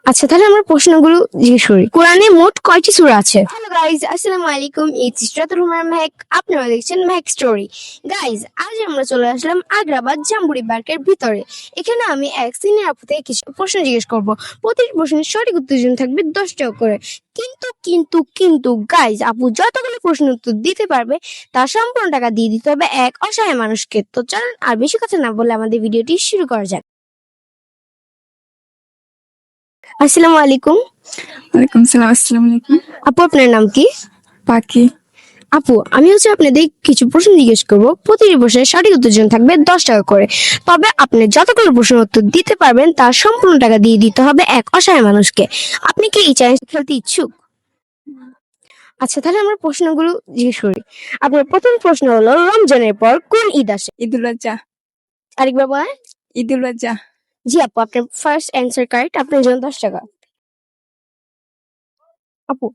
আচ্ছা, তাহলে আমরা প্রশ্নগুলো জিজ্ঞেস করি। কোরআনে মোট কয়টি সূরা আছে? হ্যালো গাইজ, আসসালামু আলাইকুম। ইটস ইশরাতুল হুমার মেহেক। আপনারা দেখছেন মেহেক স্টোরি। গাইজ, আজ আমরা চলে আসলাম আগ্রাবাদ জাম্বুরি পার্কের ভিতরে। এখানে আমি এক সিনিয়র আপু থেকে কিছু প্রশ্ন জিজ্ঞেস করব। প্রতিটি প্রশ্নের সঠিক উত্তর জন্য থাকবে 10 টাকা করে। কিন্তু গাইজ, আপু যতগুলো প্রশ্ন উত্তর দিতে পারবে তার সম্পূর্ণ টাকা দিয়ে দিতে হবে এক অসহায় মানুষকে। তো চলুন আর বেশি কথা না বলে আমাদের ভিডিওটি শুরু করা যাক। আসসালামু আলাইকুম। ওয়ালাইকুম সালাম। আসসালামু আলাইকুম। আপু, আপনার নাম কি? পাখি। আপু, আমি আপনাদের কিছু প্রশ্ন জিজ্ঞেস করবো। প্রতিটি প্রশ্নের সঠিক উত্তর জন্য থাকবে 10 টাকা করে। তবে আপনি যতগুলো প্রশ্নের উত্তর দিতে পারবেন তার সম্পূর্ণ টাকা দিয়ে দিতে হবে এক অসহায় মানুষকে। আপনি কি এই চ্যালেঞ্জ খেলতে ইচ্ছুক? আচ্ছা, তাহলে আমরা প্রশ্নগুলো জিজ্ঞেস করি। আপনার প্রথম প্রশ্ন হলো, রমজানের পর কোন ঈদ আসে? ঈদুল আজহা। আরেকবার বলেন। ঈদুল আজহা। জি আপু, আপনার ফার্স্ট অ্যান্সার কারেক্ট। আপনার জন্য 10 টাকা। আপু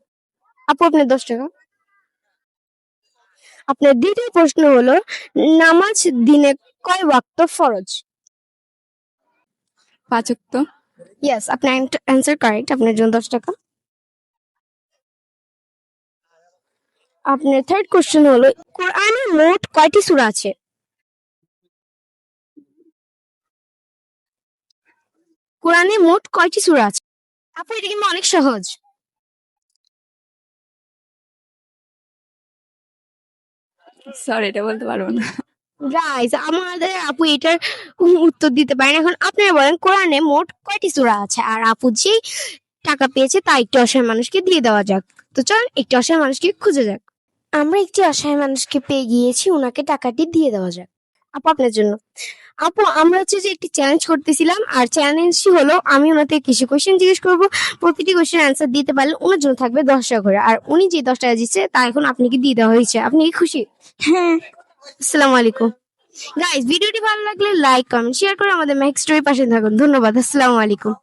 আপু আপনার 10 টাকা। আপনার দ্বিতীয় প্রশ্ন হলো, নামাজ দিনে কয় ওয়াক্ত ফরজ? 5 ওয়াক্ত। ইয়েস, আপনার অ্যান্সার কারেক্ট। আপনার জন্য 10 টাকা। আপনার থার্ড কোশ্চেন হলো, কোরআনে মোট কয়টি সূরা আছে? কোরআনে মোট কয়টি সূরা আছে? আপু, এটা কিন্তু অনেক সহজ। সরি, এটা বলতে পারবো না। গাইস, আমাদের আপু এটার উত্তর দিতে পারেন। এখন আপনারা বলেন, কোরআনে মোট কয়টি সূরা আছে? আর আপু যে টাকা পেয়েছে তা একটি অসহায় মানুষকে দিয়ে দেওয়া যাক। তো চল একটি অসহায় মানুষকে খুঁজে যাক। আমরা একটি অসহায় মানুষকে পেয়ে গিয়েছি, ওনাকে টাকাটি দিয়ে দেওয়া যাক। আপু, আপনার জন্য। আপু, আমরা যে একটি চ্যালেঞ্জ করতেছিলাম, আর চ্যালেঞ্জটি হলো আমি ওনাতে কিছু কোয়েশ্চেন জিজ্ঞেস করবো। প্রতিটি কোয়েশ্চেন অ্যান্সার দিতে পারলে ওনার জন্য থাকবে 10 টাকা করে। আর উনি যে 10 টাকা দিচ্ছে তা এখন আপনাকে দিয়ে দেওয়া হয়েছে। আপনি কি খুশি? হ্যাঁ। আসসালামু আলাইকুম। গাইস, ভিডিওটি ভালো লাগলে লাইক, কমেন্ট, শেয়ার করে আমাদের মেহেক স্টোরির পাশে থাকুন। ধন্যবাদ। আসসালামু আলাইকুম।